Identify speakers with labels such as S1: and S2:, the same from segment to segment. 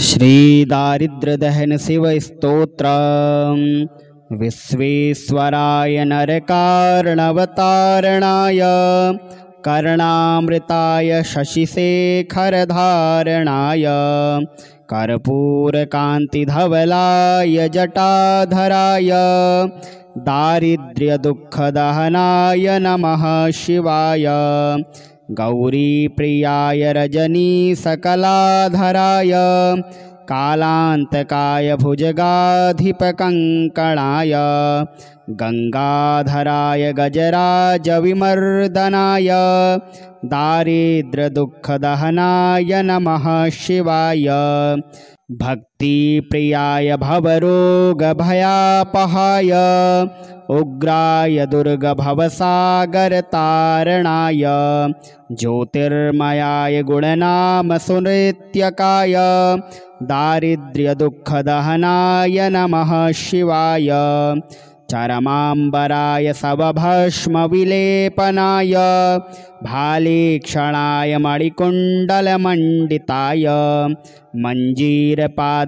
S1: श्री दारिद्र्यदहन शिव स्तोत्र। विश्वेश्वराय नरकार्णवतारणाय कर्णामृताय शशिशेखरधारणाय कर्पूरकान्तिधवलाय जटाधराय दारिद्र्यदुःखदहनाय नमः शिवाय। गौरीप्रियाय रजनीसकलाधराय कालान्तकाय भुजगाधिपकङ्कणाय गंगाधराय गजराजविमर्दनाय दारिद्र्यदुःखदहनाय नमः शिवाय। भक्तिप्रियाय भवरोगभयापहाय उग्राय दुर्गभवसागरतारणाय ज्योतिर्मयाय गुणनामसुनृत्यकाय दारिद्र्यदुःखदहनाय नमः शिवाय। चरमाम्बराय शवभस्मविलेपनाय भालेक्षणाय मणिकुण्डलमण्डिताय मञ्जीरपादयुगलाय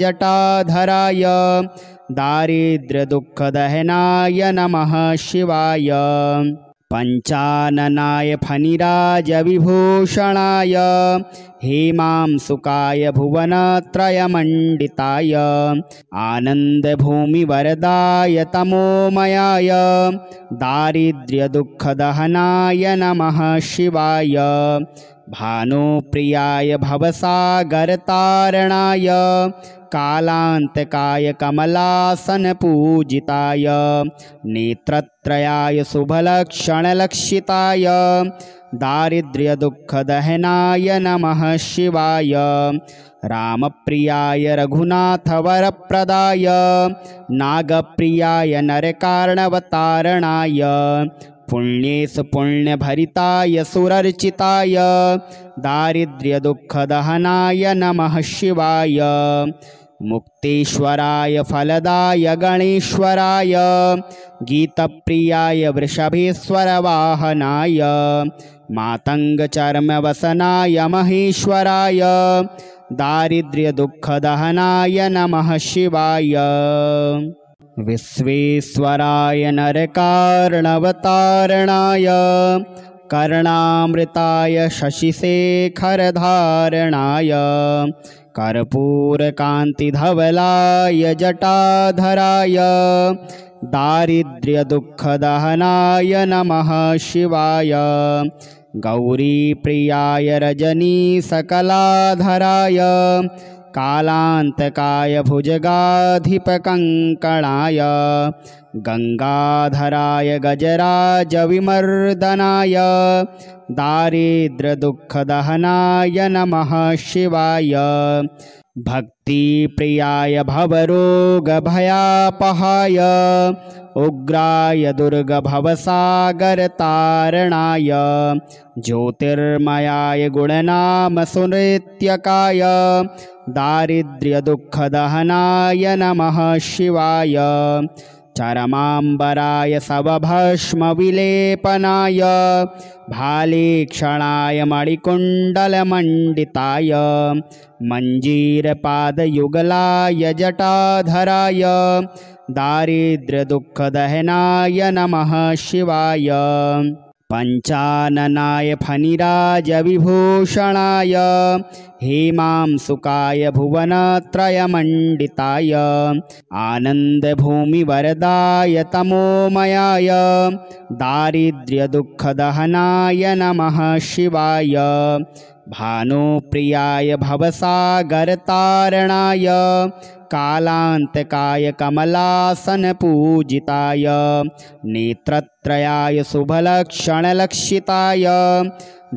S1: जटाधराय दारिद्र्यदुःखदहनाय नमः शिवाय। पंचाननाय फणिराजविभूषणाय हेमांसुकाय भुवनत्रयमण्डिताय आनन्दभूमिवरदाय तमोमयाय दारिद्र्यदुःखदहनाय नमः शिवाय। भानुप्रियाय भवसागरतारणाय कालान्तकाय कमलासनपूजिताय नेत्रत्रयाय शुभलक्षणलक्षिताय दारिद्र्यदुःखदहनाय नमः शिवाय। रामप्रियाय रघुनाथवरप्रदाय नागप्रियाय नरकार्णवतारणाय पुण्येषु पुण्यभरिताय सुरर्चिताय दारिद्र्यदुःखदहनाय नमः शिवाय। मुक्तेश्वराय फलदाय गणेश्वराय गीतप्रियाय वृषभेश्वरवाहनाय मातङ्गचर्मवसनाय महेश्वराय दारिद्र्यदुःखदहनाय नमः शिवाय। विश्वेश्वराय नरकार्णवतारणाय कर्णामृताय शशिशेखरधारणाय कर्पूरकान्तिधवलाय जटाधराय दारिद्र्यदुःखदहनाय नमः शिवाय। गौरीप्रियाय रजनीसकलाधराय कालान्तकाय भुजगाधिपकङ्कणाय गंगाधराय गजराजविमर्दनाय दारिद्र्यदुःखदहनाय नमः शिवाय। भक्तिप्रियाय भवरोगभयापहाय उग्राय दुर्गभवसागरतारणाय ज्योतिर्मयाय गुणनामसुनृत्यकाय दारिद्र्यदुःखदहनाय नमः शिवाय। चरमाम्बराय शवभस्मविलेपनाय भालेक्षणाय मणिकुण्डलमण्डिताय मञ्जीरपादयुगलाय जटाधराय दारिद्र्यदुःखदहनाय नमः शिवाय। पंचाननाय फणिराजविभूषणाय हेमांसुकाय भुवनत्रयमण्डिताय आनन्दभूमिवरदाय तमोमयाय दारिद्र्यदुःखदहनाय नमः शिवाय। भानुप्रियाय भवसागरतारणाय कालान्तकाय कमलासनपूजिताय नेत्रत्रयाय शुभलक्षणलक्षिताय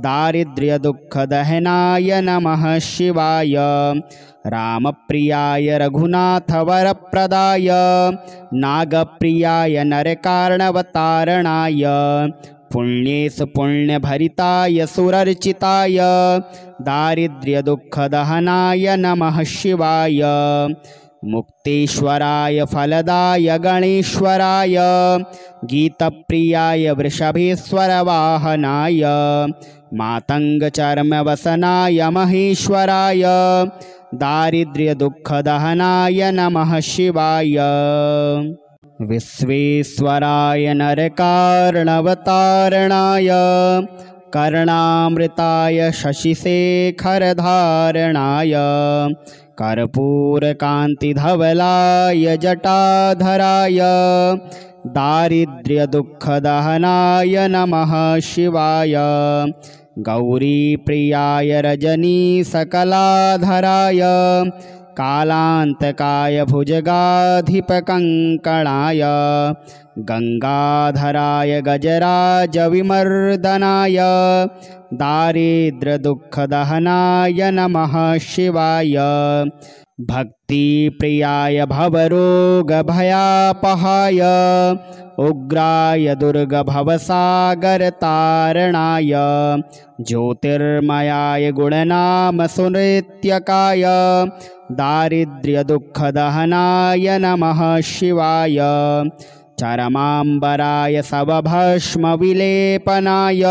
S1: दारिद्र्यदुःखदहनाय नमः शिवाय। रामप्रियाय रघुनाथवरप्रदाय नागप्रियाय नरकार्णवतारणाय पुण्येषु पुण्यभरिताय सुरर्चिताय दारिद्र्यदुःखदहनाय नमः शिवाय। मुक्तेश्वराय फलदाय गणेश्वराय गीतप्रियाय वृषभेश्वरवाहनाय मातङ्गचर्मवसनाय महेश्वराय दारिद्र्यदुःखदहनाय नमः शिवाय विश्वेश्वराय नरकार्णवतारणाय कर्णामृताय शशिशेखरधारणाय कर्पूरकान्तिधवलाय जटाधराय दारिद्र्यदुःखदहनाय नमः शिवाय गौरीप्रियाय रजनीसकलाधराय कालान्तकाय भुजगाधिपकङ्कणाय गङ्गाधराय गजराजविमर्दनाय दारिद्र्यदुःखदहनाय नमः शिवाय भक्तिप्रियाय भवरोगभयापहाय उग्राय दुर्गभवसागरतारणाय ज्योतिर्मयाय गुणनामसुनृत्यकाय दारिद्र्यदुःखदहनाय नमः शिवाय चरमाम्बराय सवभस्मविलेपनाय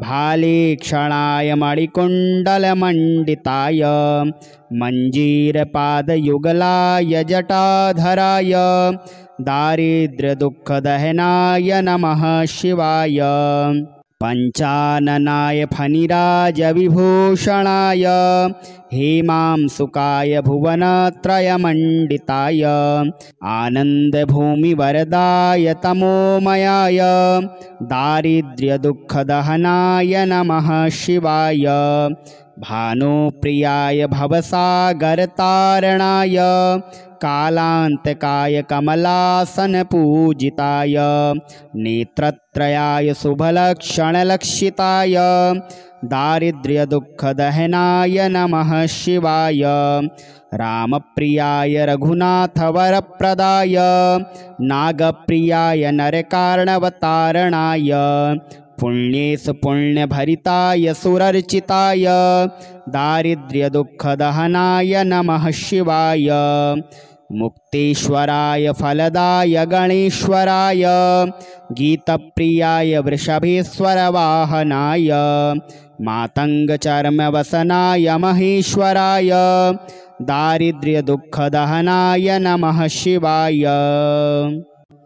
S1: भालेक्षणाय मणिकुण्डलमण्डिताय मञ्जीरपादयुगलाय जटाधराय दारिद्र्यदुःखदहनाय नमः शिवाय पञ्चाननाय फणिराजविभूषणाय हेमांसुकाय भुवनत्रयमण्डिताय आनन्दभूमिवरदाय तमोमयाय दारिद्र्यदुःखदहनाय नमः शिवाय भानुप्रियाय भवसागरतारणाय कालान्तकाय कमलासनपूजिताय नेत्रत्रयाय शुभलक्षणलक्षिताय दारिद्र्यदुःखदहनाय नमः शिवाय रामप्रियाय रघुनाथवरप्रदाय नागप्रियाय नरकार्णवतारणाय पुण्येषु पुण्यभरिताय सुरर्चिताय दारिद्र्यदुःखदहनाय नमः शिवाय मुक्तेश्वराय फलदाय गणेश्वराय गीतप्रियाय वृषभेश्वरवाहनाय मातङ्गचर्मवसनाय महेश्वराय दारिद्र्यदुःखदहनाय नमः शिवाय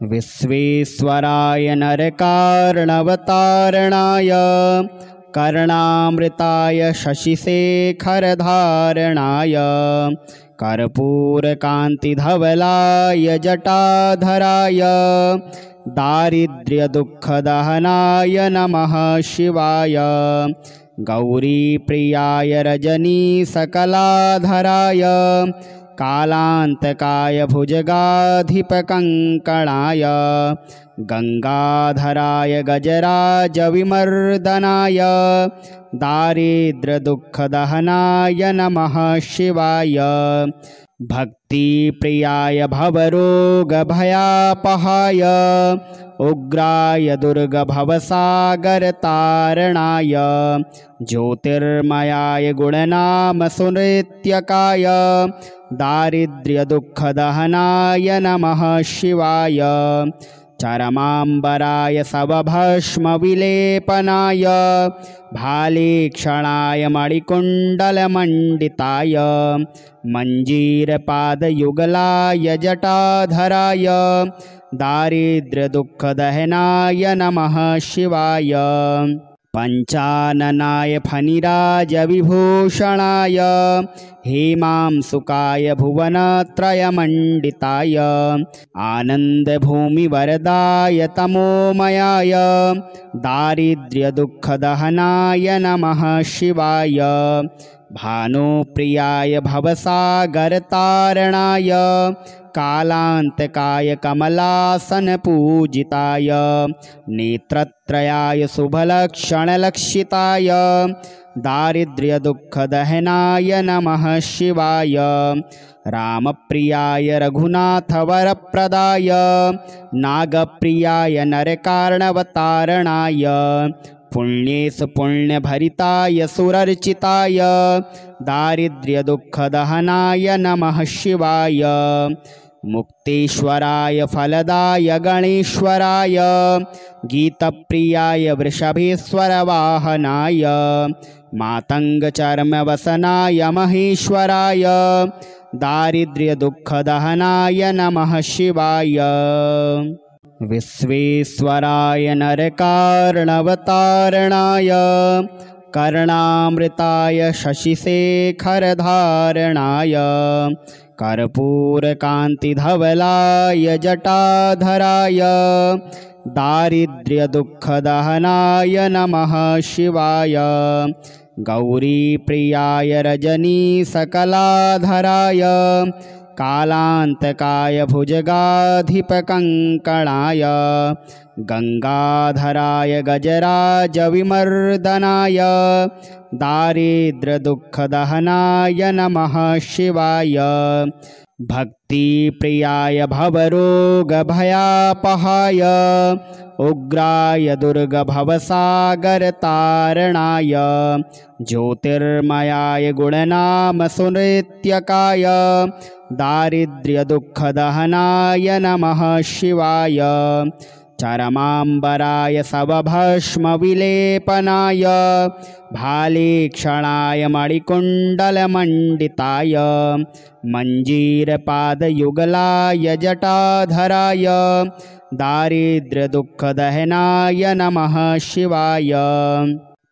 S1: विश्वेश्वराय नरकार्णवतारणाय कर्णामृताय शशिशेखरधारणाय कर्पूरकान्तिधवलाय जटाधराय दारिद्र्यदुःखदहनाय नमः शिवाय गौरीप्रियाय रजनीसकलाधराय कालान्तकाय भुजगाधिपकङ्कणाय गङ्गाधराय गजराजविमर्दनाय दारिद्र्यदुःखदहनाय नमः शिवाय भक्तिप्रियाय भवरोगभयापहाय उग्राय दुर्गभवसागरतारणाय ज्योतिर्मयाय गुणनामसुनृत्यकाय दारिद्र्यदुःखदहनाय नमः शिवाय चरमाम्बराय सवभस्मविलेपनाय भालेक्षणाय मणिकुण्डलमण्डिताय मञ्जीरपादयुगलाय जटाधराय दारिद्र्यदुःखदहनाय नमः शिवाय पञ्चाननाय फणिराजविभूषणाय हेमांसुकाय भुवनत्रयमण्डिताय आनन्दभूमिवरदाय तमोमयाय दारिद्र्यदुःखदहनाय नमः शिवाय भानुप्रियाय भवसागरतारणाय कालान्तकाय कमलासनपूजिताय नेत्रत्रयाय शुभलक्षणलक्षिताय दारिद्र्यदुःखदहनाय नमः शिवाय रामप्रियाय रघुनाथवरप्रदाय नागप्रियाय नरकार्णवतारणाय पुण्येषु पुण्यभरिताय सुरर्चिताय दारिद्र्यदुःखदहनाय नमः शिवाय मुक्तेश्वराय फलदाय गणेश्वराय गीतप्रियाय वृषभेश्वरवाहनाय मातङ्गचर्मवसनाय महेश्वराय दारिद्र्यदुःखदहनाय नमः शिवाय। विश्वेश्वराय नरकार्णवतारणाय कर्णामृताय शशिशेखरधारणाय कर्पूरकान्तिधवलाय जटाधराय दारिद्र्यदुःखदहनाय नमः शिवाय। गौरीप्रियाय रजनीसकलाधराय कालान्तकाय भुजगाधिपकङ्कणाय गङ्गाधराय गजराजविमर्दनाय दारिद्र्यदुःखदहनाय नमः शिवाय। भक्तिप्रियाय भवरोगभयापहाय उग्राय दुर्गभवसागरतारणाय ज्योतिर्मयाय गुणनामसुनृत्यकाय दारिद्र्यदुःखदहनाय नमः शिवाय। चरमाम्बराय शवभस्मविलेपनाय भालेक्षणाय मणिकुण्डलमण्डिताय मञ्जीरपादयुगलाय जटाधराय दारिद्र्यदुःखदहनाय नमः शिवाय।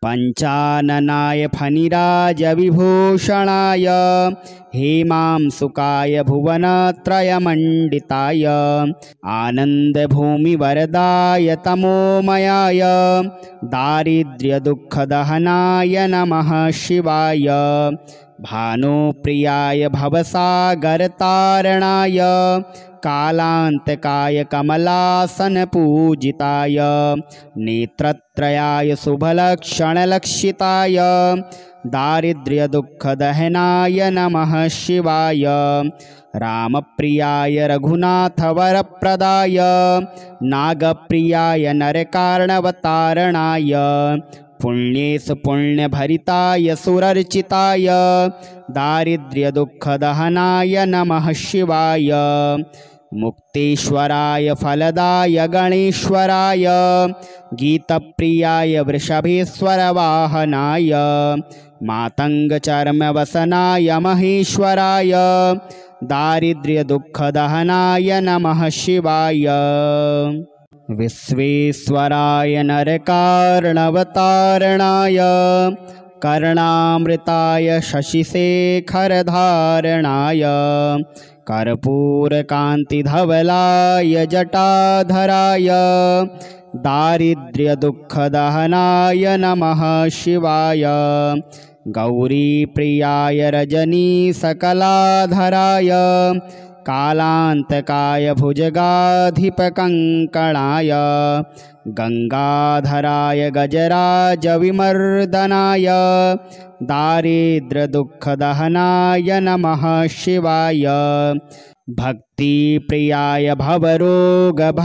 S1: पञ्चाननाय फणिराजविभूषणाय हेमांसुकाय भुवनत्रयमण्डिताय आनन्दभूमिवरदाय तमोमयाय दारिद्र्यदुःखदहनाय नमः शिवाय। भानुप्रियाय भवसागरतारणाय कालान्तकाय कमलासनपूजिताय नेत्रत्रयाय शुभलक्षणलक्षिताय दारिद्र्यदुःखदहनाय नमः शिवाय। रामप्रियाय रघुनाथवरप्रदाय नागप्रियाय नरकार्णवतारणाय पुण्येषु पुण्यभरिताय सुरर्चिताय दारिद्र्यदुःखदहनाय नमः शिवाय। मुक्तेश्वराय फलदाय गणेश्वराय गीतप्रियाय वृषभेश्वरवाहनाय मातङ्गचर्मवसनाय महेश्वराय दारिद्र्यदुःखदहनाय नमः शिवाय। विश्वेश्वराय नरकार्णवतारणाय कर्णामृताय शशिशेखरधारणाय कर्पूरकान्तिधवलाय जटाधराय दारिद्र्यदुःखदहनाय नमः शिवाय। गौरीप्रियाय रजनीसकलाधराय कालान्तकाय भुजगाधिपकङ्कणाय गङ्गाधराय गजराजविमर्दनाय दारिद्र्यदुःखदहनाय नमः शिवाय। भक्तिप्रियाय भवरोगभयापहाय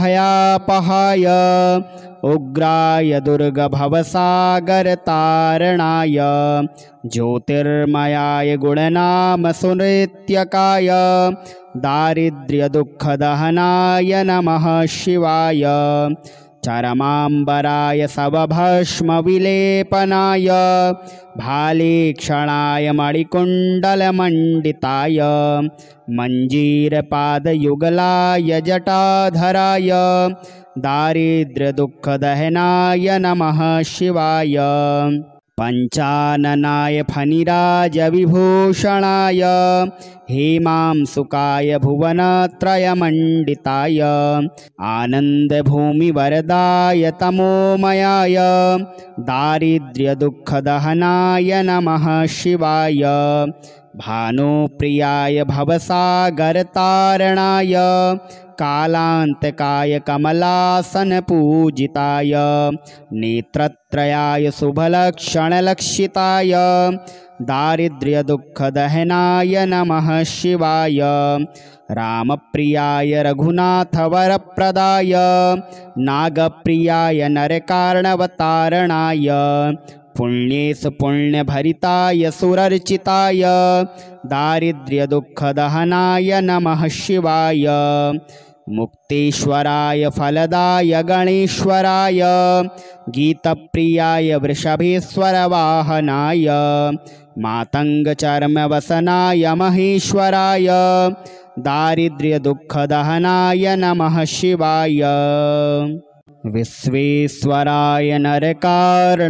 S1: उग्राय दुर्गभवसागरतारणाय ज्योतिर्मयाय गुणनामसुनृत्यकाय दारिद्र्यदुःखदहनाय नमः शिवाय। चरमाम्बराय शवभस्मविलेपनाय भालेक्षणाय मणिकुण्डलमण्डिताय मञ्जीरपादयुगलाय जटाधराय दारिद्र्यदुःखदहनाय नमः शिवाय। पञ्चाननाय फणिराजविभूषणाय हेमांसुकाय भुवनत्रयमण्डिताय आनन्दभूमिवरदाय तमोमयाय दारिद्र्यदुःखदहनाय नमः शिवाय। भानुप्रियाय भवसागरतारणाय कालान्तकाय कमलासनपूजिताय नेत्रत्रयाय शुभलक्षणलक्षिताय दारिद्र्यदुःखदहनाय नमः शिवाय। रामप्रियाय रघुनाथवरप्रदाय नागप्रियाय नरकार्णवतारणाय पुण्येश पुण्यभरिताय सुरर्चिताय दारिद्र्यदुःखदहनाय नमः शिवाय मुक्तेश्वराय फलदाय गणेश्वराय गीतप्रियाय वृषभेश्वरवाहनाय मातङ्गचर्मवसनाय महेश्वराय दारिद्र्यदुःखदहनाय नमः शिवाय विश्वेश्वराय नरकार्णवतारणाय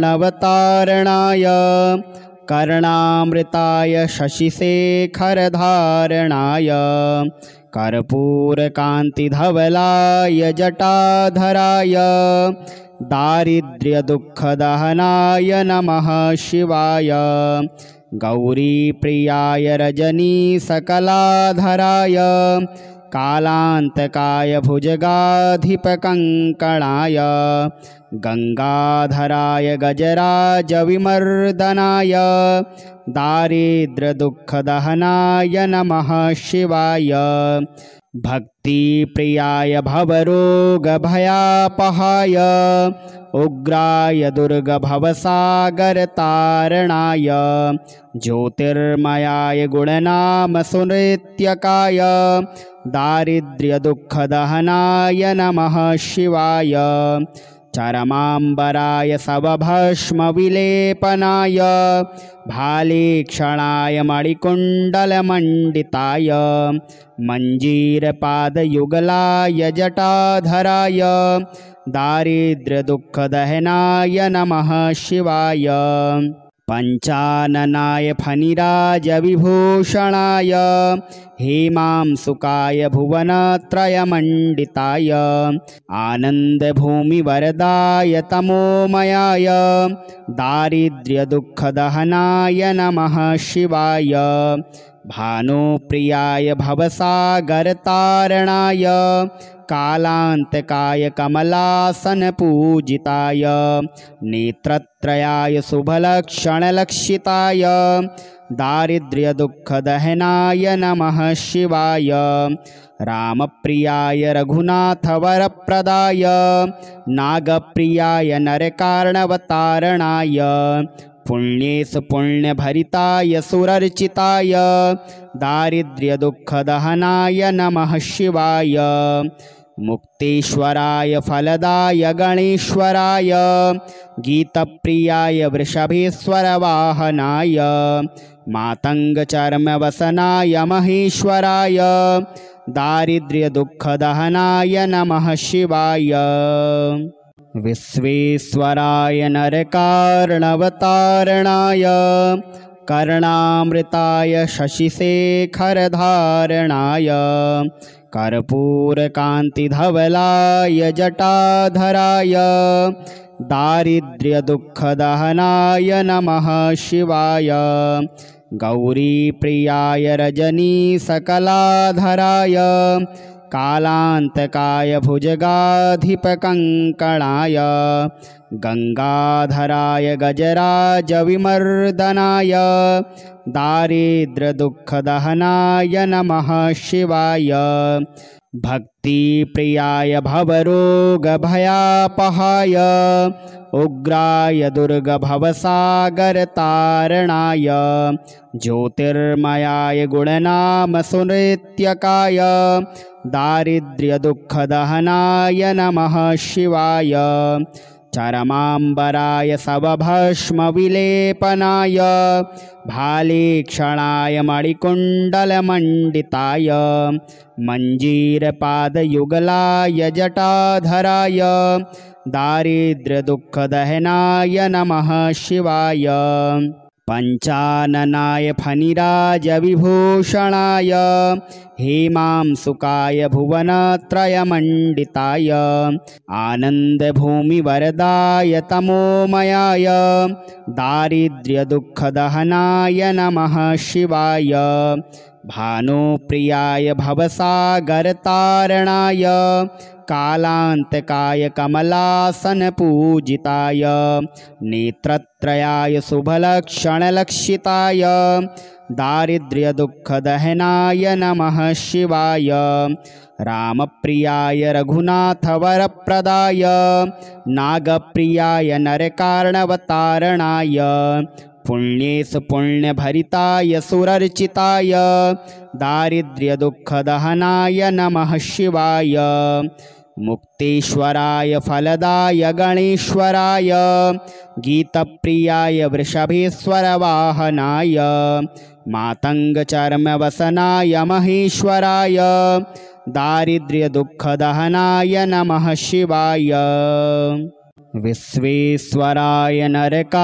S1: कर्णामृताय शशिशेखरधारणाय कर्पूरकान्तिधवलाय जटाधराय दारिद्र्यदुःखदहनाय नमः शिवाय गौरीप्रियाय रजनीसकलाधराय कालान्तकाय भुजगाधिपकङ्कणाय गङ्गाधराय गजराजविमर्दनाय दारिद्र्यदुःखदहनाय नमः शिवाय भक्तिप्रियाय भवरोगभयापहाय उग्राय दुर्गभवसागरतारणाय ज्योतिर्मयाय गुणनामसुनृत्यकाय दारिद्र्यदुःखदहनाय नमः शिवाय चरमाम्बराय सवभस्मविलेपनाय भालेक्षणाय मणिकुण्डलमण्डिताय मञ्जीरपादयुगलाय जटाधराय दारिद्र्यदुःखदहनाय नमः शिवाय पञ्चाननाय फणिराजविभूषणाय हेमांसुकाय भुवनत्रयमण्डिताय आनन्दभूमिवरदाय तमोमयाय दारिद्र्यदुःखदहनाय नमः शिवाय भानुप्रियाय भवसागरतारणाय कालान्तकाय कमलासनपूजिताय नेत्रत्रयाय शुभलक्षणलक्षिताय दारिद्र्यदुःखदहनाय नमः शिवाय रामप्रियाय रघुनाथवरप्रदाय नागप्रियाय नरकार्णवतारणाय पुण्येश पुण्यभरिताय सुरर्चिताय दारिद्र्यदुःखदहनाय नमः शिवाय मुक्तेश्वराय फलदाय गणेश्वराय गीतप्रियाय वृषभेश्वरवाहनाय मातङ्गचर्मवसनाय महेश्वराय दारिद्र्यदुःखदहनाय नमः शिवाय विश्वेश्वराय नरकार्णवतारणाय कर्णामृताय शशिशेखरधारणाय कर्पूरकान्तिधवलाय जटाधराय दारिद्र्यदुःखदहनाय नमः शिवाय गौरीप्रियाय रजनीसकलाधराय कालान्तकाय भुजगाधिपकङ्कणाय गङ्गाधराय गजराजविमर्दनाय दारिद्र्यदुःखदहनाय नमः शिवाय भक्तिप्रियाय भवरोगभयापहाय उग्राय दुर्गभवसागरतारणाय ज्योतिर्मयाय गुणनामसुनृत्यकाय दारिद्र्यदुःखदहनाय नमः शिवाय चरमाम्बराय सवभस्मविलेपनाय भालेक्षणाय मणिकुण्डलमण्डिताय मञ्जीरपादयुगलाय जटाधराय दारिद्र्यदुःखदहनाय नमः शिवाय पञ्चाननाय फणिराजविभूषणाय हेमांसुकाय भुवनत्रयमण्डिताय आनन्दभूमिवरदाय तमोमयाय दारिद्र्यदुःखदहनाय नमः शिवाय भानुप्रियाय भवसागरतारणाय कालान्तकाय कमलासनपूजिताय नेत्रत्रयाय शुभलक्षणलक्षिताय दारिद्र्यदुःखदहनाय नमः शिवाय रामप्रियाय रघुनाथवरप्रदाय नागप्रियाय नरकार्णवतारणाय पुण्येषु पुण्यभरिताय सुरर्चिताय दारिद्र्यदुःखदहनाय नमः शिवाय मुक्तेश्वराय फलदाय गणेश्वराय गीतप्रियाय वृषभेश्वरवाहनाय मातङ्गचर्मवसनाय महेश्वराय दारिद्र्यदुःखदहनाय नमः शिवाय विश्वेश्वराय नरकार्णवतारणाय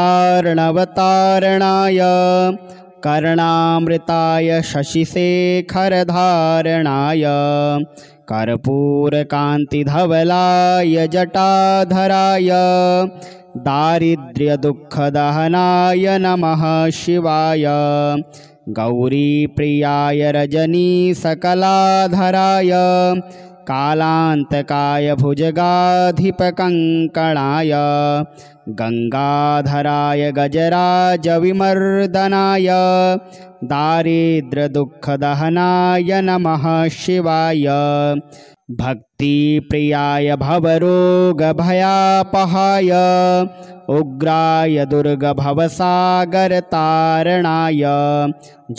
S1: कर्णामृताय शशिशेखरधारणाय कर्पूरकान्तिधवलाय जटाधराय दारिद्र्यदुःखदहनाय नमः शिवाय गौरीप्रियाय रजनीसकलाधराय कालान्तकाय भुजगाधिपकङ्कणाय गङ्गाधराय गजराजविमर्दनाय दारिद्र्यदुःखदहनाय नमः शिवाय भक्तिप्रियाय भवरोगभयापहाय उग्राय दुर्गभवसागरतारणाय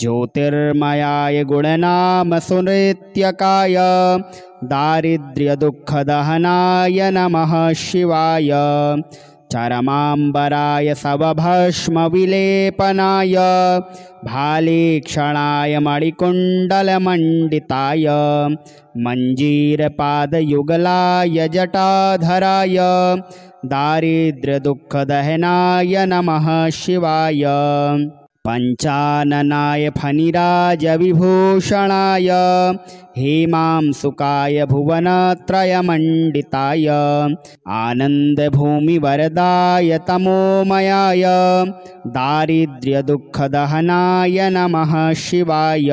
S1: ज्योतिर्मयाय गुणनामसुनृत्यकाय दारिद्र्यदुःखदहनाय नमः शिवाय चरमाम्बराय सवभस्मविलेपनाय भालेक्षणाय मणिकुण्डलमण्डिताय मञ्जीरपादयुगलाय जटाधराय दारिद्र्यदुःखदहनाय नमः शिवाय पञ्चाननाय फणिराजविभूषणाय हेमांसुकाय भुवनत्रयमण्डिताय आनन्दभूमिवरदाय तमोमयाय दारिद्र्यदुःखदहनाय नमः शिवाय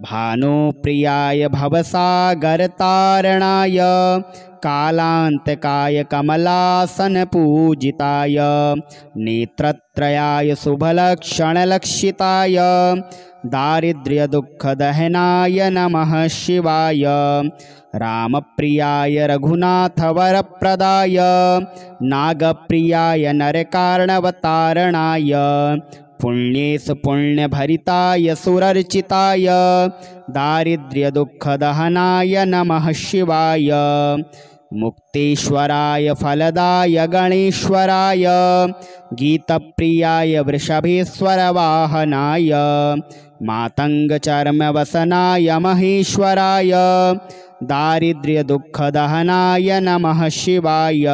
S1: भानुप्रियाय भवसागरतारणाय कालान्तकाय कमलासनपूजिताय नेत्रत्रयाय शुभलक्षणलक्षिताय दारिद्र्यदुःखदहनाय नमः शिवाय रामप्रियाय रघुनाथवरप्रदाय नागप्रियाय नरकार्णवतारणाय पुण्येषु पुण्यभरिताय सुरर्चिताय दारिद्र्यदुःखदहनाय नमः शिवाय मुक्तेश्वराय फलदाय गणेश्वराय गीतप्रियाय वृषभेश्वरवाहनाय मातङ्गचर्मवसनाय महेश्वराय दारिद्र्यदुःखदहनाय नमः शिवाय।